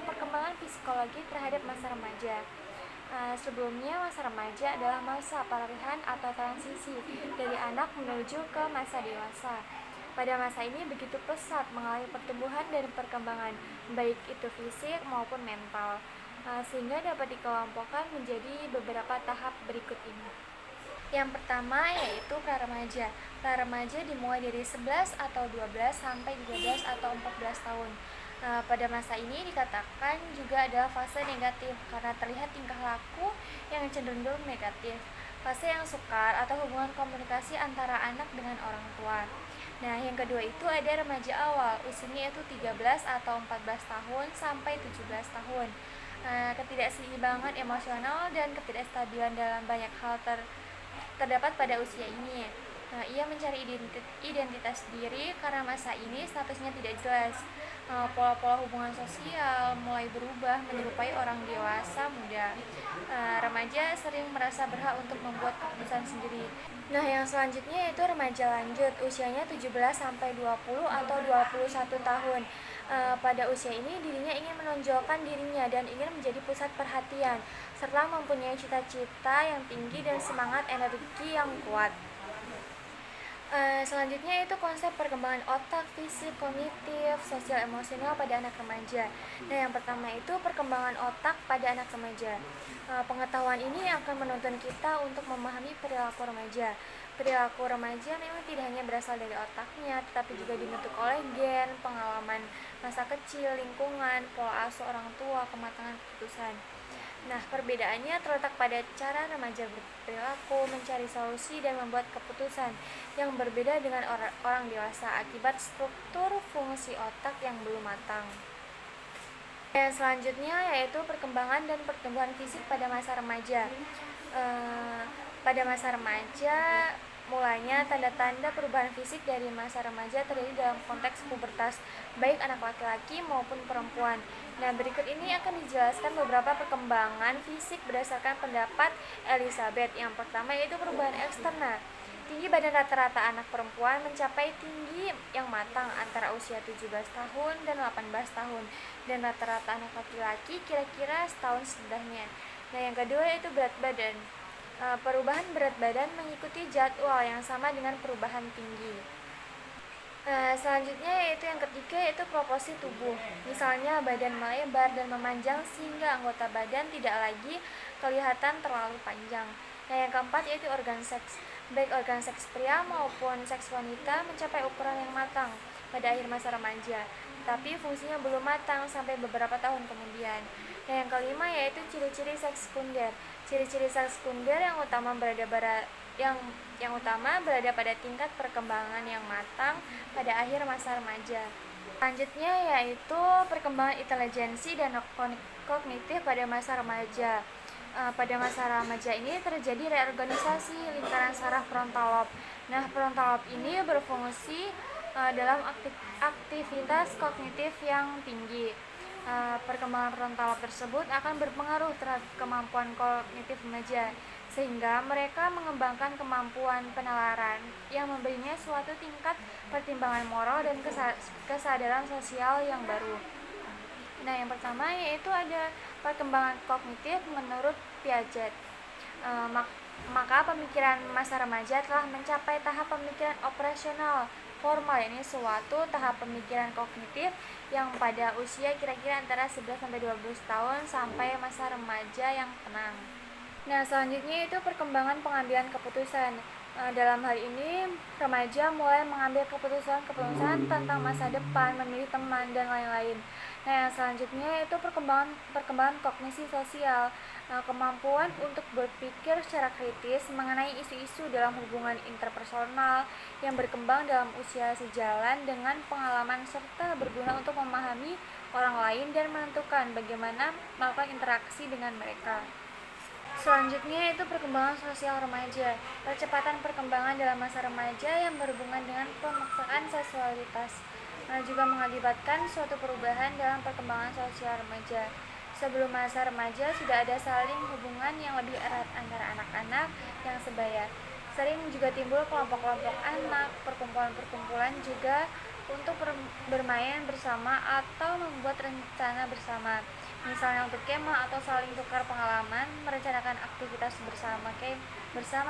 perkembangan psikologi terhadap masa remaja. Sebelumnya, masa remaja adalah masa peralihan atau transisi dari anak menuju ke masa dewasa. Pada masa ini begitu pesat mengalami pertumbuhan dan perkembangan, baik itu fisik maupun mental, sehingga dapat dikelompokkan menjadi beberapa tahap berikut ini. Yang pertama yaitu pra-remaja. Pra-remaja dimulai dari 11 atau 12 sampai 13 atau 14 tahun. Pada masa ini dikatakan juga adalah fase negatif karena terlihat tingkah laku yang cenderung negatif. Fase yang sukar atau hubungan komunikasi antara anak dengan orang tua. Nah, yang kedua itu ada remaja awal, usianya itu 13 atau 14 tahun sampai 17 tahun. Ketidakseimbangan emosional dan ketidakstabilan dalam banyak hal terdapat pada usia ini. Ia mencari identitas diri karena masa ini statusnya tidak jelas. Pola-pola hubungan sosial mulai berubah menyerupai orang dewasa muda. Remaja sering merasa berhak untuk membuat keputusan sendiri. Nah, yang selanjutnya yaitu remaja lanjut, usianya 17 sampai 20 atau 21 tahun. Pada usia ini dirinya ingin menonjolkan dirinya dan ingin menjadi pusat perhatian serta mempunyai cita-cita yang tinggi dan semangat energi yang kuat. Selanjutnya itu konsep perkembangan otak, fisik, kognitif, sosial, emosional pada anak remaja. Nah, yang pertama itu perkembangan otak pada anak remaja. Pengetahuan ini akan menuntun kita untuk memahami perilaku remaja. Perilaku remaja memang tidak hanya berasal dari otaknya, tetapi juga dibentuk oleh gen, pengalaman masa kecil, lingkungan, pola asuh orang tua, kematangan keputusan. Nah, perbedaannya terletak pada cara remaja berperilaku, mencari solusi, dan membuat keputusan yang berbeda dengan orang dewasa akibat struktur fungsi otak yang belum matang. Yang selanjutnya yaitu perkembangan dan pertumbuhan fisik pada masa remaja. Pada masa remaja, mulanya tanda-tanda perubahan fisik dari masa remaja terjadi dalam konteks pubertas, baik anak laki-laki maupun perempuan. Nah, berikut ini akan dijelaskan beberapa perkembangan fisik berdasarkan pendapat Elizabeth. Yang pertama yaitu perubahan eksternal. Tinggi badan rata-rata anak perempuan mencapai tinggi yang matang antara usia 17 tahun dan 18 tahun, dan rata-rata anak laki-laki kira-kira setahun sebelahnya. Nah, yang kedua yaitu berat badan. Perubahan berat badan mengikuti jadwal yang sama dengan perubahan tinggi. Selanjutnya yaitu yang ketiga yaitu proporsi tubuh. Misalnya badan melebar dan memanjang sehingga anggota badan tidak lagi kelihatan terlalu panjang. Nah, yang keempat yaitu organ seks. Baik organ seks pria maupun seks wanita mencapai ukuran yang matang pada akhir masa remaja, tapi fungsinya belum matang sampai beberapa tahun kemudian. Nah, yang kelima yaitu ciri-ciri seks sekunder. Ciri-ciri seks sekunder yang utama berada pada tingkat perkembangan yang matang pada akhir masa remaja. Selanjutnya yaitu perkembangan intelijensi dan kognitif pada masa remaja. Pada masa remaja ini terjadi reorganisasi lingkaran saraf frontal lobe. Nah, frontal lobe ini berfungsi dalam aktivitas kognitif yang tinggi. Perkembangan frontal lobe tersebut akan berpengaruh terhadap kemampuan kognitif remaja, sehingga mereka mengembangkan kemampuan penalaran yang memberinya suatu tingkat pertimbangan moral dan kesadaran sosial yang baru. Nah, yang pertama yaitu ada perkembangan kognitif menurut Piaget. Maka pemikiran masa remaja telah mencapai tahap pemikiran operasional formal, ini suatu tahap pemikiran kognitif yang pada usia kira-kira antara 11-12 tahun sampai masa remaja yang tenang. Nah, selanjutnya itu perkembangan pengambilan keputusan. Dalam hal ini, remaja mulai mengambil keputusan tentang masa depan, memilih teman, dan lain-lain. Nah, yang selanjutnya itu perkembangan kognisi sosial. Kemampuan untuk berpikir secara kritis mengenai isu-isu dalam hubungan interpersonal yang berkembang dalam usia sejalan dengan pengalaman serta berguna untuk memahami orang lain dan menentukan bagaimana melakukan interaksi dengan mereka. Selanjutnya itu perkembangan sosial remaja. Percepatan perkembangan dalam masa remaja yang berhubungan dengan pemaksaan seksualitas juga mengakibatkan suatu perubahan dalam perkembangan sosial remaja. Sebelum masa remaja sudah ada saling hubungan yang lebih erat antara anak-anak yang sebaya. Sering juga timbul kelompok-kelompok anak, perkumpulan-perkumpulan juga untuk bermain bersama atau membuat rencana bersama, misalnya untuk kemah atau saling tukar pengalaman, merencanakan aktivitas bersama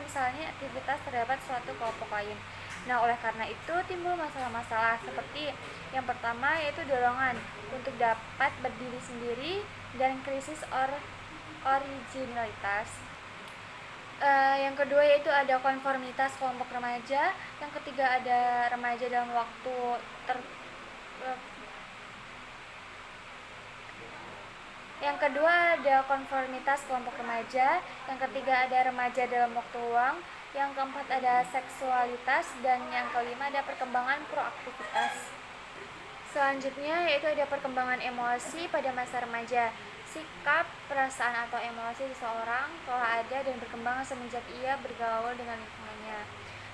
misalnya aktivitas terdapat suatu kelompok lain. Nah, oleh karena itu timbul masalah-masalah seperti yang pertama yaitu dorongan untuk dapat berdiri sendiri dan krisis originalitas. Yang kedua yaitu ada konformitas kelompok remaja. Yang ketiga ada remaja dalam waktu Yang kedua ada konformitas kelompok remaja. Yang ketiga ada remaja dalam waktu luang. Yang keempat ada seksualitas, dan yang kelima ada perkembangan proaktivitas. Selanjutnya yaitu ada perkembangan emosi pada masa remaja. Sikap, perasaan atau emosi seseorang telah ada dan berkembang semenjak ia bergaul dengan lingkungannya.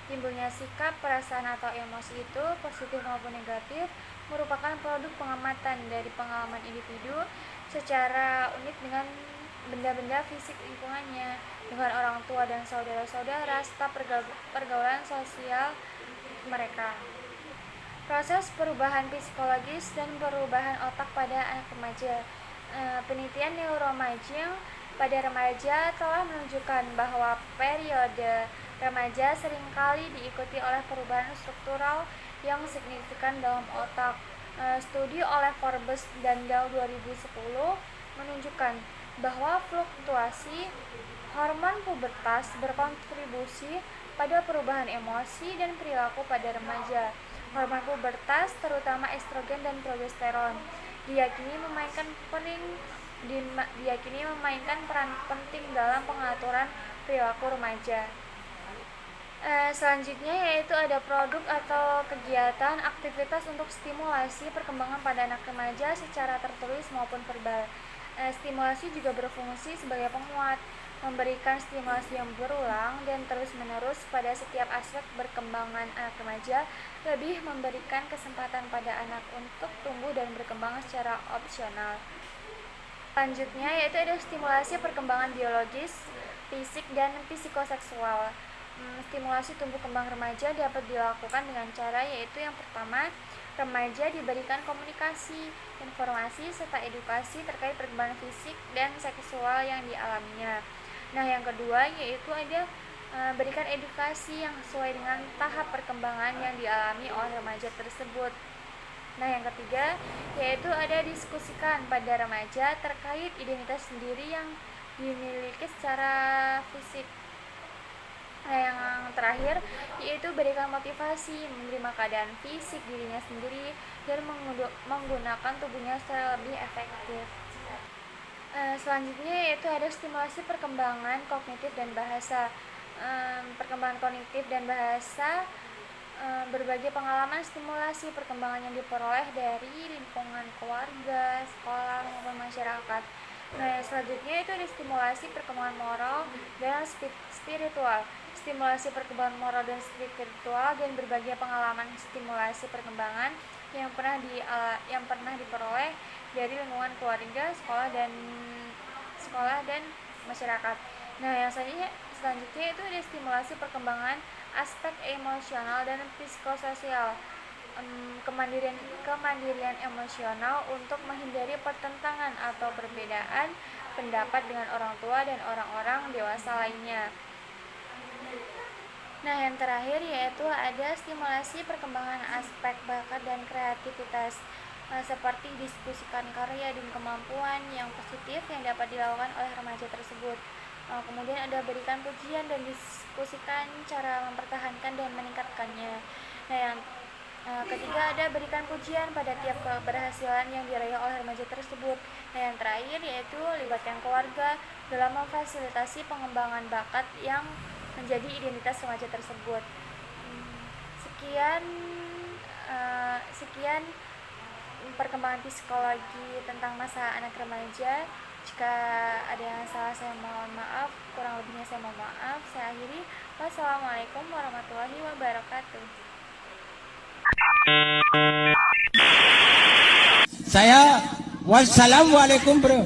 Timbulnya sikap, perasaan atau emosi itu, positif maupun negatif, merupakan produk pengamatan dari pengalaman individu secara unik dengan benda-benda fisik lingkungannya, dengan orang tua dan saudara-saudara, serta pergaulan sosial mereka. Proses perubahan psikologis dan perubahan otak pada anak remaja. Penelitian neuroimaging pada remaja telah menunjukkan bahwa periode remaja seringkali diikuti oleh perubahan struktural yang signifikan dalam otak. Studi oleh Forbes dan Dow 2010 menunjukkan bahwa fluktuasi hormon pubertas berkontribusi pada perubahan emosi dan perilaku pada remaja. Hormon pubertas, terutama estrogen dan progesteron, diyakini memainkan peran penting dalam pengaturan perilaku remaja. Selanjutnya yaitu ada produk atau kegiatan aktivitas untuk stimulasi perkembangan pada anak remaja secara tertulis maupun verbal. Stimulasi juga berfungsi sebagai penguat, memberikan stimulasi yang berulang dan terus-menerus pada setiap aspek perkembangan anak remaja, lebih memberikan kesempatan pada anak untuk tumbuh dan berkembang secara opsional. Selanjutnya yaitu ada stimulasi perkembangan biologis, fisik, dan psikoseksual. Stimulasi tumbuh kembang remaja dapat dilakukan dengan cara yaitu yang pertama, remaja diberikan komunikasi, informasi, serta edukasi terkait perkembangan fisik dan seksual yang dialaminya. Nah, yang kedua yaitu ada berikan edukasi yang sesuai dengan tahap perkembangan yang dialami oleh remaja tersebut. Nah, yang ketiga yaitu ada diskusikan pada remaja terkait identitas sendiri yang dimiliki secara fisik. Nah, yang terakhir yaitu berikan motivasi menerima keadaan fisik dirinya sendiri dan menggunakan tubuhnya secara lebih efektif. Selanjutnya yaitu ada stimulasi perkembangan kognitif dan bahasa. Perkembangan kognitif dan bahasa, berbagai pengalaman stimulasi perkembangan yang diperoleh dari lingkungan keluarga, sekolah, maupun masyarakat. Nah, selanjutnya itu ada stimulasi perkembangan moral dan spiritual. Stimulasi perkembangan moral dan spiritual dan berbagai pengalaman stimulasi perkembangan yang pernah diperoleh dari lingkungan keluarga, sekolah dan masyarakat. Nah, yang selanjutnya itu ada stimulasi perkembangan aspek emosional dan psikososial. Kemandirian emosional untuk menghindari pertentangan atau perbedaan pendapat dengan orang tua dan orang-orang dewasa lainnya. Nah, yang terakhir yaitu ada stimulasi perkembangan aspek bakat dan kreativitas, seperti diskusikan karya dan kemampuan yang positif yang dapat dilakukan oleh remaja tersebut. Kemudian ada berikan pujian dan diskusikan cara mempertahankan dan meningkatkannya. Nah, yang ketiga ada berikan pujian pada tiap keberhasilan yang diraih oleh remaja tersebut. Nah, yang terakhir yaitu libatkan keluarga dalam memfasilitasi pengembangan bakat yang menjadi identitas remaja tersebut. Sekian perkembangan psikologi tentang masa anak remaja. Jika ada yang salah saya mohon maaf, kurang lebihnya saya mohon maaf. Saya akhiri. Wassalamualaikum warahmatullahi wabarakatuh. Wassalamualaikum bro.